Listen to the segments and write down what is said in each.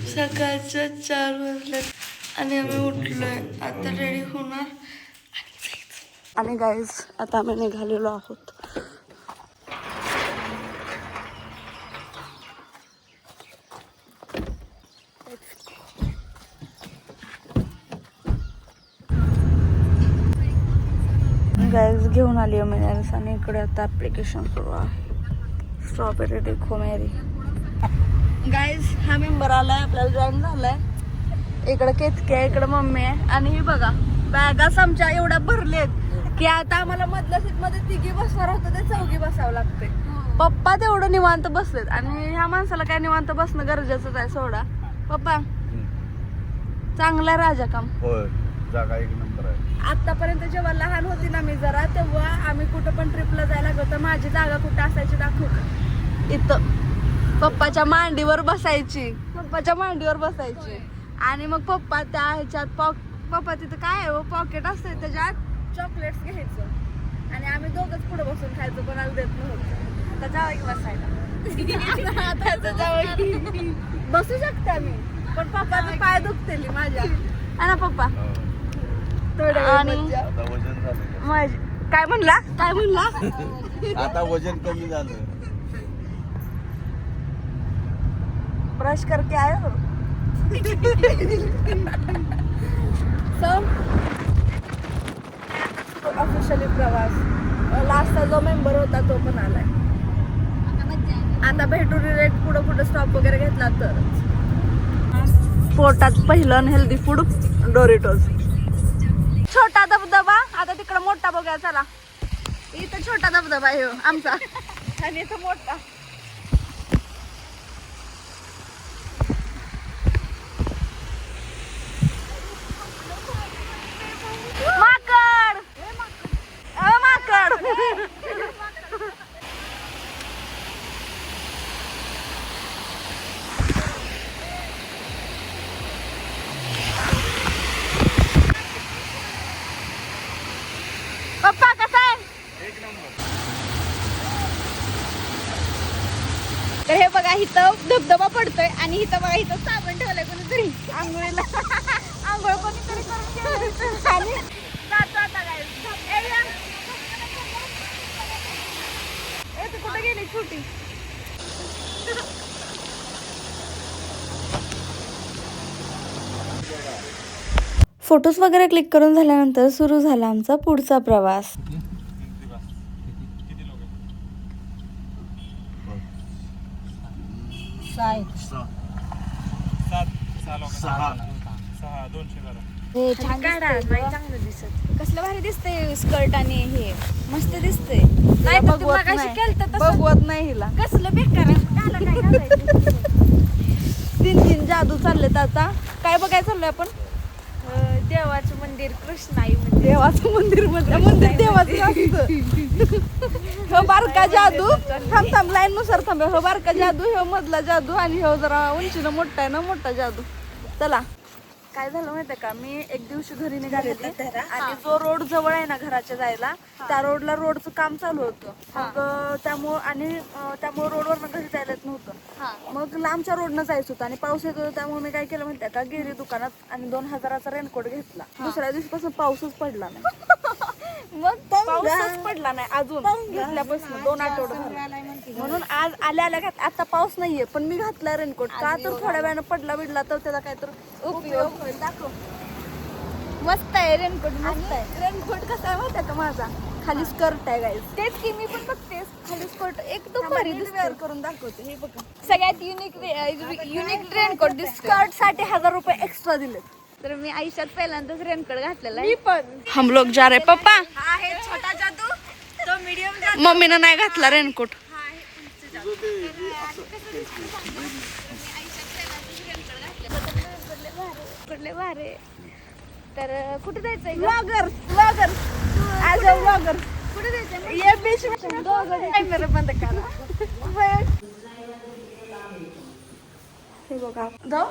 सकाळच्या 4 वाजले आणि आम्ही उठलोय. आता रेडी होणार आणि गाईज आता आम्ही निघालेलो आहोत. गाईज घेऊन आली मिनरल्स आणि इकडे आता ऍप्लिकेशन सुरू आहे. स्ट्रॉबेरी देखो मेरी. गाईज हा मेंबर आलाय, आपल्याला जॉईन झालाय. इकडे केतकी आहे, इकडे मम्मी आहे आणि हे बघा बॅगाच आमच्या एवढ्या भरलेत की आता आम्हाला मधल्या सीट मध्ये तिघी बसणार होतं ते चौघी बसावं लागते. पप्पा तेवढं निवांत बसलेत आणि ह्या माणसाला काय निवांत बसणं गरजेचंच आहे. सोडा पप्पा चांगला राजा काम. होय, जागा एक नंबर आहे. आतापर्यंत जेव्हा लहान होती ना मी जरा, तेव्हा आम्ही कुठं पण ट्रिपला जायला गेलो तर माझी जागा कुठं असायची दाखवू का? इथं पप्पाच्या मांडीवर बसायची, पप्पाच्या मांडीवर बसायची. आणि मग पप्पा त्या ह्याच्यात पप्पा तिथं काय आहे पॉकेट असते त्याच्यात चॉकलेट्स घ्यायचं आणि आम्ही दोघंच पुढे बसून खायचं, कोणाला देत नव्हतं. आता जावं की बसायला. आता जावं की बसू शकता मी, पण पप्पाचं पाय दुखतेली माझ्या. ना पप्पा आणि आता वजन झालं. काय म्हणला काय म्हणला आता वजन कमी झालं. ब्रश करके आए हो. सो ऑफिशियली प्रवास. लास्टचा जो मेंबर होता तो पण आलाय. आता भेटू डिरेक्ट पुढं कुठं स्टॉप वगैरे घेतला तरच. पोटात पहिलं अनहेल्दी फूड डोरिटोज. छोटा धबधबा, आता तिकडं मोठा बघूया चला. इथं छोटा धबधबा आहे आमचा आणि इथं मोठा. माकड माकड. पप्पा कसा आहे? तर हे बघा इथं धबधबा पडतोय आणि इथं बघा इथं साबण ठेवलंय कोणीतरी आंघोळीला. आंघोळ कोणीतरी करून ठेवलंय आणि जातो आता काय. तू कुठे गेली छोटी? फोटोज वगैरे क्लिक करून झाल्यानंतर सुरू झाला आमचा पुढचा प्रवास. छान चांगलं दिसत. कसलं भारी दिसतंय स्कर्ट आणि हे मस्त दिसतंय. नाही बघवत नाही हिला. कसलं बेकार. 3 जादू चाललेत आता. काय बघायला चाललोय आपण? देवाचं मंदिर, कृष्णाई मंदिर. देवाचं मंदिर मंदिर देवाचं असतं. हो बारका जादू. थांब लाईन नुसार थांब. हो बारका जादू, हो मधला जादू आणि हो जरा उंचीनं मोठा आहे ना मोठा जादू. चला. काय झालं माहितीये का, मी एक दिवशी घरी निघालेली आणि जो रोड जवळ आहे ना घराच्या जायला, त्या रोडला रोडचं काम चालू होतं. मग त्यामुळे रोडवर घरी जायला येत नव्हतं. मग लांबच्या रोडनं जायचं होतं आणि पाऊस येत होता. त्यामुळे मी काय केलं माहितीये का, गेली दुकानात आणि 2000चा रेनकोट घेतला. दुसऱ्या दिवशीपासून पाऊसच पडला नाही. मग पाऊसच पडला नाही अजून घेतल्यापासून 2 आठवडे म्हणून आज आल्या आता पाऊस नाहीये पण मी घातला रेनकोट. का तर थोड्या वेळानं पडला बिडला तर त्याचा काय तर उपयोग होईल. दाखव. मस्त आहे रेनकोट. मस्त आहे रेनकोट. कसा आहे माहिती का माझा? खाली स्कर्ट आहे गाईस. तेच की मी पण बघतेस खाली स्कर्ट एकदम भारी वेअर करून दाखवते. हे बघा सगळ्यात युनिक रेनकोट दिसतो. स्कर्ट साठी 1000 रुपये एक्स्ट्रा दिले. तर मी आयुष्यात पहिल्यांदाच रेनकोट घातलेला आहे. मी पण. हम लोग जा रहे पप्पा. हा आहे छोटा जादू, तो मीडियम जादू. मम्मीनं नाही घातला रेनकोट. कुठले भारे. तर कुठे जायचंय? Vlogger as a vlogger. कुठे जायचंय? ये बीच कॅमेरा बंद करा. हे बघा जाऊ.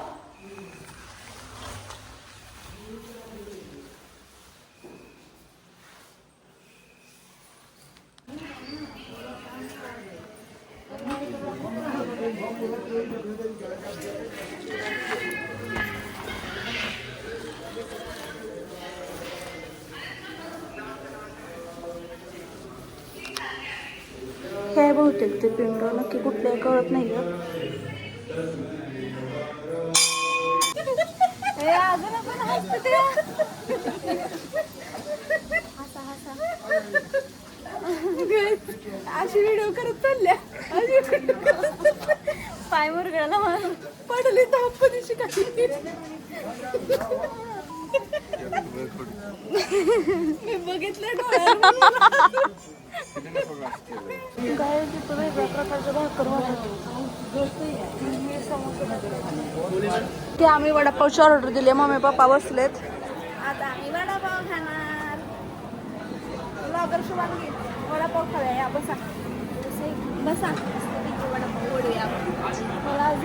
बहुतेक ते पिंड, नक्की कुठले कळत नाही. अशी व्हिडिओ करत चालल्या, पाय मुरगळला पडली तर दिवशी काही मी बघितलं काय तिथं वेगळ्या प्रकारच्या भाकर ते आम्ही वडापावची ऑर्डर दिली. मम्मी पप्पा बसलेत, आता आम्ही वडापाव खाणार. ब्लॉगर शुभांगी वडापाव खाऊया. या बसा बसा, वडापाव वडूया. मला आज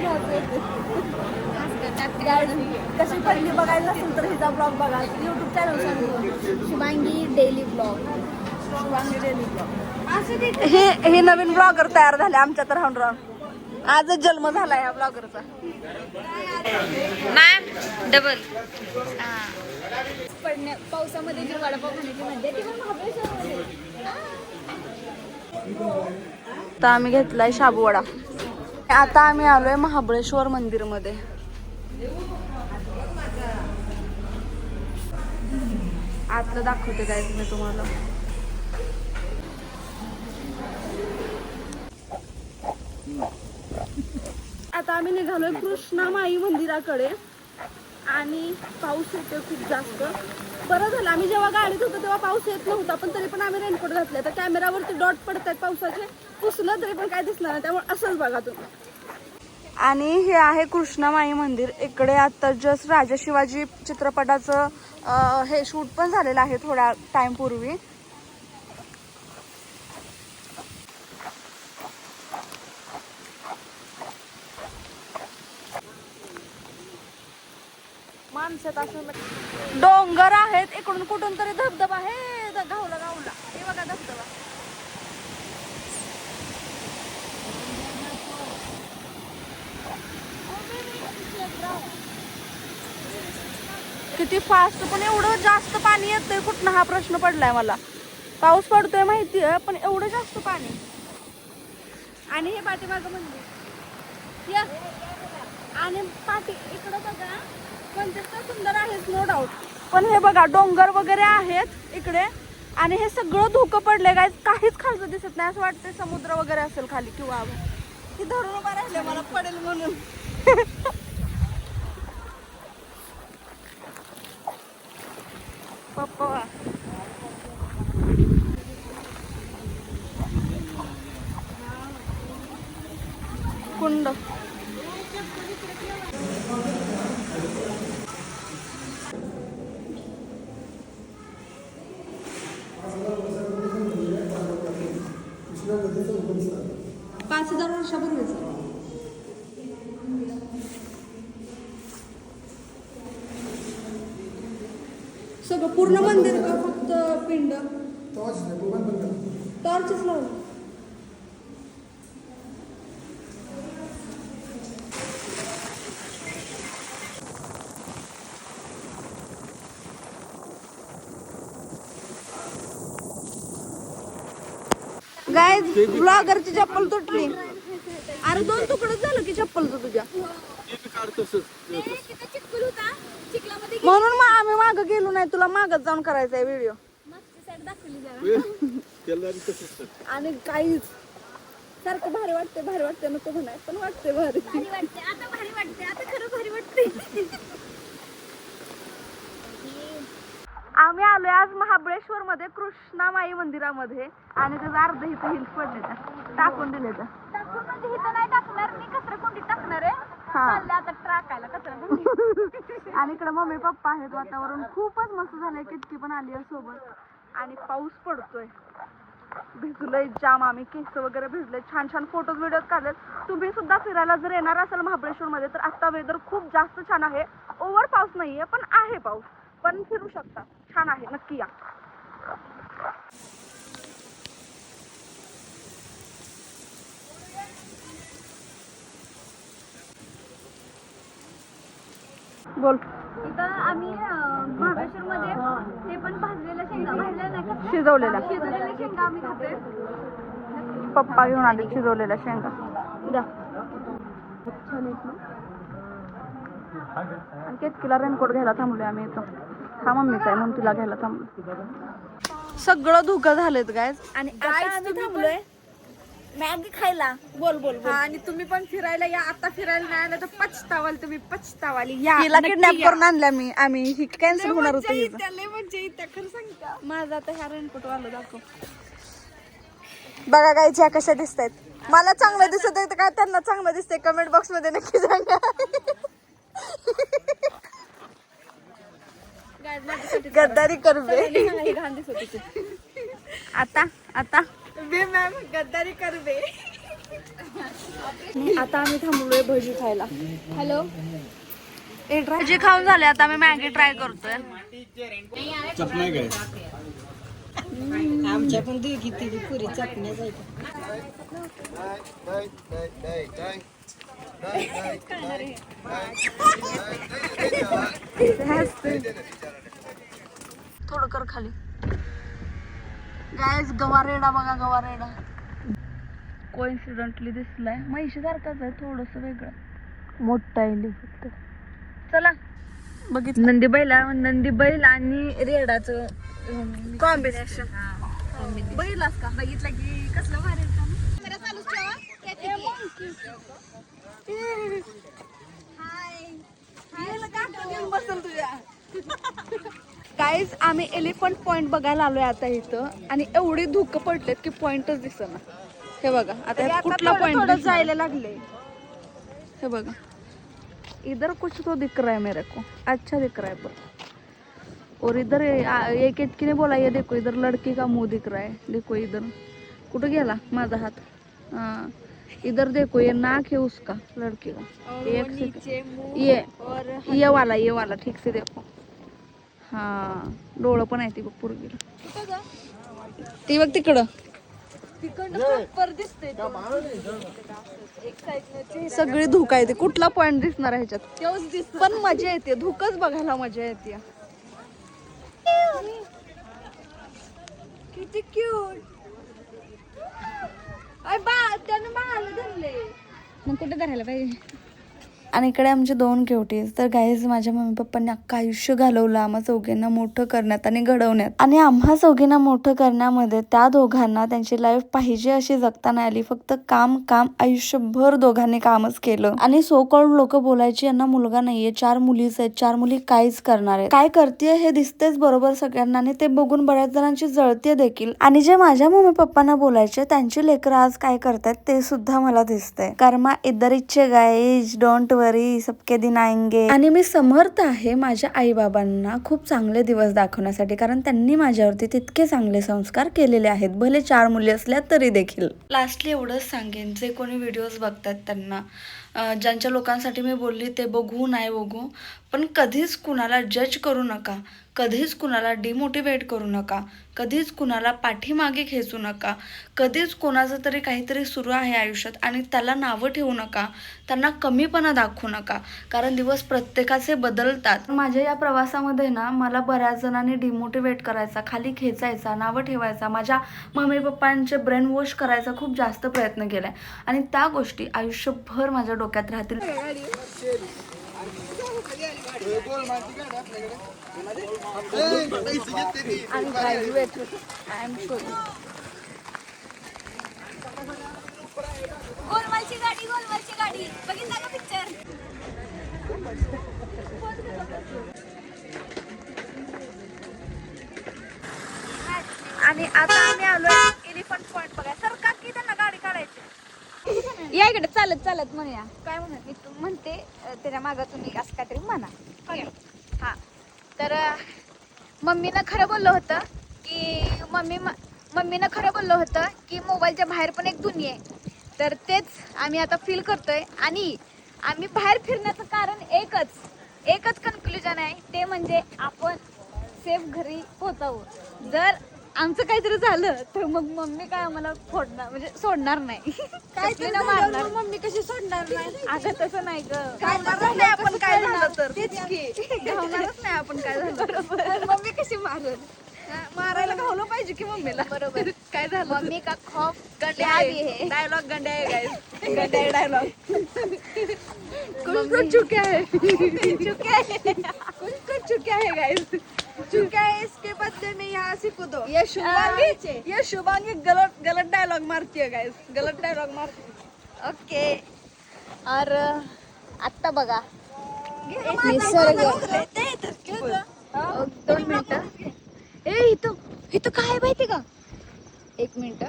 कशी पहिली बघायचं असेल तर हिचा ब्लॉग बघा. यूट्यूब चॅनल सांगतो Shubhangi daily blog. Shubhangi daily blog. हे नवीन ब्लॉगर तयार झाले आमच्यात राहून राहून. आजच जन्म झाला ह्या ब्लॉगरचा. मॅम डबल पडण्या पावसामध्ये जी वडापाव खाण्याची मजा ती पण महाबळेश्वरमध्ये. आता आम्ही घेतलाय शाबू वडा. आता आम्ही आलोय महाबळेश्वर मंदिर मध्ये. आतलं दाखवते काय मी तुम्हाला. आता आम्ही निघालोय कृष्णामाई मंदिराकडे आणि पाऊस येतोय खूप जास्त. बरं झालं आम्ही जेव्हा गाडीत होतो तेव्हा पाऊस येत नव्हता, पण तरी पण आम्ही रेनकोट घातले. तर कॅमेरावरती डॉट पडत आहेत पावसाचे, पुसलं तरी पण काय दिसणार नाही, त्यामुळे असंच बघा तुम्ही. आणि हे आहे कृष्णामाई मंदिर. इकडे आता जस्ट राजा शिवाजी चित्रपटाचं हे शूट पण झालेलं आहे थोड्या टाइम पूर्वी. माणसात असं डोंगर आहेत, इकडून कुठून तरी धबधबा आहे. गावला गावला हे बघा धबधबा. किती फास्ट, पण एवढं जास्त पाणी येतंय कुठनं हा प्रश्न पडलाय मला. पाऊस पडतोय माहितीये, पण एवढं जास्त पाणी. आणि हे पाठीमागं मंदिर या, आणि पाठी इकडं बघा मंदिर तर सुंदर आहेच नो डाऊट, पण हे बघा डोंगर वगैरे आहेत इकडे. आणि हे सगळं धुकं पडलंय काय, काहीच खालचं दिसत नाही. असं वाटतंय समुद्र वगैरे असेल खाली किंवा ती धरून उभा राहिले मला पडेल म्हणून. पप्पा कुंड वर्षापूर्वीच. सगळं पूर्ण मंदिर का फक्त पिंड? टॉर्चच लावलं. गाइस ब्लॉगरची चप्पल तुटली. अरे 2 तुकडच झालं की चप्पलचं तुझ्या. म्हणून मग आम्ही मागं गेलो नाही. तुला मागच जाऊन करायचा आहे व्हिडिओ. आणि काहीच सारखं भारी वाटते नको म्हणाय, पण वाटते भारी. आता भारी वाटते, आता खरं भारी वाटते. आम्ही आलोय आज महाबळेश्वर मध्ये कृष्णामाई मंदिरामध्ये. आणि त्याचा अर्ध इथे हिल्स पडले टाकून दिले तर म्हणजे इथं नाही टाकणार मी, कचरा कुंडीत टाकणार आहे. आता टाकायला कचरा कुंडीत. आणि इकडे मम्मी पप्पा आहेत. वातावरण खूपच मस्त झालंय. किटकी पण आली आहे सोबत. आणि पाऊस पडतोय. भिजलोय जाम आम्ही, केस वगैरे भिजले. छान छान फोटोज व्हिडिओ काढलेत. तुम्ही सुद्धा फिरायला जर येणार असाल महाबळेश्वर मध्ये तर आता वेदर खूप जास्त छान आहे. ओव्हर पाऊस नाहीये, पण आहे पाऊस, पण फिरू शकता. छान आहे, नक्की या. बोल. इथं आम्ही महाबळेश्वर मध्ये ते पण भाजलेल्या शेंगा, भाजलेल्या नाही का, शिजवलेला शिजवलेल्या शेंगा आम्ही खातोय. पप्पा घेऊन आले शिजवलेल्या शेंगा द्या. छान आहेत ना. आणि केतकीला रेनकोट घ्यायला थांबलोय आम्ही इथं. हा मम्मीचा आहे म्हणून तिला घ्यायला थांबलो. सगळं धुकं झालेत गायज. आणि आता आम्ही थांबलोय मॅगी खायला. बोल बोल बोल. आणि तुम्ही पण फिरायला या. आता फिरायला नाही आलं तर पछतावाल तुम्ही, पछतावाली या. तिला किडनॅप करून आणल्या मी आम्ही. ही कॅन्सल होणार होतं हिचं. त्याला म्हणजे इथं खरं सांगता. माझा आता ह्या रेनकोट वाला दाखव. बघा गायच्या कशा दिसत आहेत. मला चांगलं दिसत आहे का त्यांना चांगलं दिसतंय कमेंट बॉक्स मध्ये नक्की सांगा. गद्दारी करबे. घाण दिसत होती. आता आता बे मॅम गद्दारी कर बे. आता आम्ही थांबलोय भजी खायला. हॅलो. भजी खाऊन झाले आता आम्ही मॅगी ट्राय करतोय. चपना काय आमच्या पण दोघी तिघी पुरी चटण्या जायच्या. थोडं कर खाली. गायस गवारेडा बघा गवारेडा. कोइन्सिडेंटली दिसलाय. म्हैशी सारखाच आहे थोडस वेगळं. मोठा आहे फक्त. चला बघितलं. नंदी बैल आणि रेडाचं कॉम्बिनेशन. बघितलास का? बघितलं की कसलं भारी गाईज आम्ही एलिफंट पॉइंट बघायला आलोय आता इथं. आणि एवढी धुकं पडलेत की पॉइंटच दिसना. हे बघा आता ह्यात कुठला पॉइंट जायला लागले. हे बघा इधर कुछ तो दिख रहा है मेरे को. अच्छा दिख रहा है पर. और इधर एक इतकी ने बोला ये देखो इधर लड़की का मुंह दिख रहा है. देखो इधर कुठं गेला माझा हात. हाँ इधर देखो ये नाक है उसका लड़की का. एक सेकंड. ये वाला ठीक से देखो. हाँ डोळं पण आहे ती बघ पोरगीला. ती बघ तिकडं. सगळी धुका येते. कुठला पॉइंट दिसणार आहे ह्याच्यात. पण मजा येते. धुकच बघायला मजा येते. किती क्यूट. अय बा त्यानं बाळाला धरले. मग कुठे धरायला पाहिजे. आणि इकडे आमचे 2 केवटीज. तर गाईज माझ्या मम्मी पप्पांनी अख्खं आयुष्य घालवलं आम्हा चौघींना मोठं करण्यात आणि घडवण्यात. आणि आम्हा चौघींना मोठं करण्यामध्ये त्या दोघांना त्यांची लाईफ पाहिजे अशी जगता नाही आली. फक्त काम काम आयुष्यभर दोघांनी कामच केलं. आणि सो कॉल्ड लोक बोलायची यांना मुलगा नाहीये, 4 मुलीच आहेत, 4 मुली काहीच करणार आहेत. काय करतेय हे दिसतेच बरोबर सगळ्यांना. आणि ते बघून बऱ्याच जणांची जळते देखील. आणि जे माझ्या मम्मी पप्पांना बोलायचे त्यांची लेकरं आज काय करतायत ते सुद्धा मला दिसतंय. कर्मा इधर इच्छे गाईज डोंट वरी सबके दिन आएंगे. आणि मी समर्थ आहे माझ्या आई बाबांना खूप चांगले दिवस दाखवण्यासाठी. कारण त्यांनी माझ्यावरती तितके चांगले संस्कार केलेले आहेत. भले 4 मुली असल्या तरी देखील. लास्टली एवढंच सांगेन जे कोणी व्हिडिओज बघतात त्यांना, ज्यांच्या लोकांसाठी मी बोलली ते बघू नाही बघू, पण कधीच कुणाला जज करू नका. कधीच कुणाला डिमोटिवेट करू नका. कधीच कुणाला पाठीमागे खेचू नका. कधीच कोणाचं तरी काहीतरी सुरू आहे आयुष्यात आणि त्याला नावं ठेवू नका. त्यांना कमीपणा दाखवू नका. कारण दिवस प्रत्येकाचे बदलतात. माझ्या या प्रवासामध्ये ना मला बऱ्याच जणांनी डिमोटिवेट करायचा, खाली खेचायचा, नावं ठेवायचा, माझ्या मम्मी पप्पांचे ब्रेन वॉश करायचा खूप जास्त प्रयत्न केलाय. आणि त्या गोष्टी आयुष्यभर माझ्या डोक्यात राहतील. आणि ग्रॅज्युएट आय एम शुअर. गोलमालची गाडी बघितला का पिक्चर. आणि आता आम्ही आलोय एलिफंट पॉइंट बघाय. सर का की त्यांना गाडी काढायची. या इकडे चालत चालत म्हणूया. काय म्हणत मी तू म्हणते त्याच्या मागं तुम्ही असं काहीतरी म्हणा. हा तर मम्मीनं खरं बोललं होतं की मम्मीनं खरं बोललं होतं की मोबाईलच्या बाहेर पण एक दुनिया आहे. तर तेच आम्ही आता फील करतोय. आणि आम्ही बाहेर फिरण्याचं कारण एकच कन्क्लुजन आहे. ते म्हणजे आपण सेफ घरी पोहोचावं. जर आमचं काहीतरी झालं तर मग मम्मी काय आम्हाला म्हणजे सोडणार नाही. काय मारणार. मम्मी कशी सोडणार नाही. अगं तसं नाही ग. गावणारच नाही आपण काय झालं तर. तेच की गावणारच नाही आपण काय झालं. मम्मी कशी मारल. मारायला घावलं पाहिजे की मम्मीला. बरोबर. काय झालं? मम्मी का खौफ गंडे क्या भी है. डायलॉग गंडे आहे गाइस. गंडे आहे डायलॉग. कुछ तो चुके है. कुछ तो चुके है गाइस. चुका है इसके बदले में यहाँ से कूदो. ये शुभांगी गलत डायलॉग मारती है गाइस. गलत डायलॉग मारती. ओके. और आत्ता बघा निसर्ग. 2 मिनिटं. इथं काय आहे माहिती का? 1 मिनिट.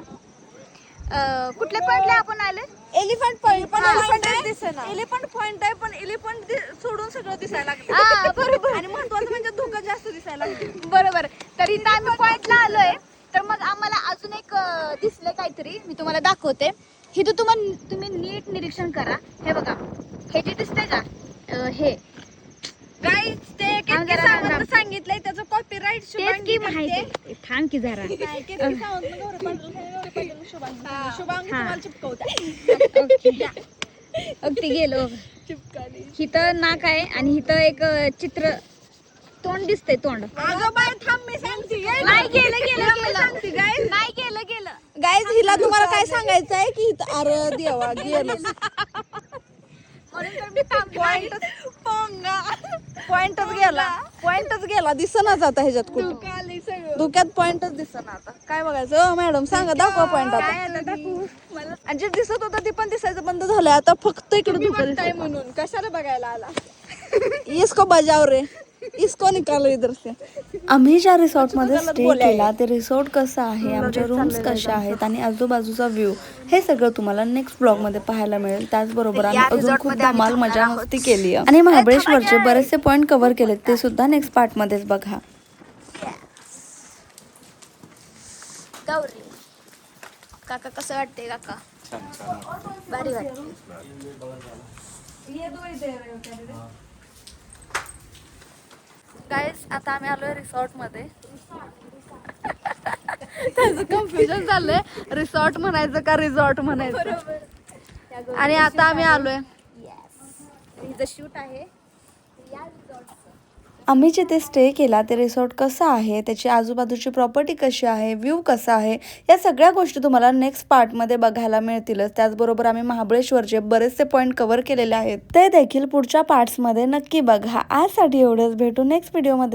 कुठल्या पॉइंटला आपण आले? एलिफंट पॉइंट पण एलिफंटच दिसेना. एलिफंट पॉइंट आहे पण एलिफंट सोडून सगळं दिसायला लागतं. हा बरोबर. आणि महत्वाचं म्हणजे धोका जास्त दिसायला लागतो. बरोबर. तर इथं आम्ही पॉइंटला आलोय. तर मग आम्हाला अजून एक दिसलंय काहीतरी, मी तुम्हाला दाखवते. इथं तुम्ही नीट निरीक्षण करा. हे बघा, हे जे दिसतंय का, हे गाईज ते थांब केतकी जरा, सावंतनं थांब. सांगितलंय त्याचं कॉपीराईट तेच शुभांगी की करते. माहिती. थांब की जरा. केतकी सावंत गौरव पाटील शुभांगी शुभांगी हा. तुम्हाला चिपकवते. ओके गेलो. इथं नाक आहे आणि इथं एक चित्र तोंड दिसतंय. तोंड अगं बाय थांब मी सांगते. नाही गेलं सांगते गाईज. नाही गेलं. गाईज हिला तुम्हाला काय सांगायचं आहे की अरे देवा गेलं. म्हणून तर मी थांबलोय. पॉइंटच गेला दिसनाच आता ह्याच्यात कुठं. आलंय सगळं. धोक्यात पॉइंटच दिसना आता. काय बघायचं मॅडम सांगा, दाखवा पॉइंट काय आता. आता दाखवू? मला आणि जे दिसत होतं ते पण दिसायचं बंद झालंय आता. फक्त इकडे तुम्ही धोका बघताय दिसतोय. म्हणून कशाला बघायला आला. इसको बजाव रे, इसको निकालो इधर से. आम्ही ज्या रिसॉर्टमध्ये गलत स्टे बोलाय. केला ते रिसॉर्ट कसं आहे, आमच्या रूम्स कशा आहेत आणि आजूबाजूचा व्ह्यू, हे सगळं तुम्हाला नेक्स्ट ब्लॉगमध्ये पाहायला मिळेल. त्याचबरोबर आम्ही अजून खूप धमाल मजा मस्ती केली आहे आणि महाबळेश्वरचे बरेचसे पॉईंट कव्हर केलेत, ते सुद्धा नेक्स्ट पार्टमध्येच बघा. गौरी काका कसं वाटतंय काका? भारी वाटते. गाईज आता आम्ही आलोय रिसॉर्ट मध्ये. त्याचं कन्फ्युजन झालंय, रिसॉर्ट म्हणायचं का रिसॉर्ट म्हणायचं. आणि आता आम्ही आलोय. इथं शूट आहे या रिसॉर्टचं. आम्ही जिथे स्टे केला ते रिसॉर्ट कसं आहे, त्याची आजूबाजूची प्रॉपर्टी कशी आहे, व्ह्यू कसा आहे, या सगळ्या गोष्टी तुम्हाला नेक्स्ट पार्टमध्ये बघायला मिळतीलच. त्याचबरोबर आम्ही महाबळेश्वरचे बरेचसे पॉईंट कव्हर केलेले आहेत, ते देखील पुढच्या पार्ट्समध्ये नक्की बघा. आजसाठी एवढंच. भेटू नेक्स्ट व्हिडिओमध्ये.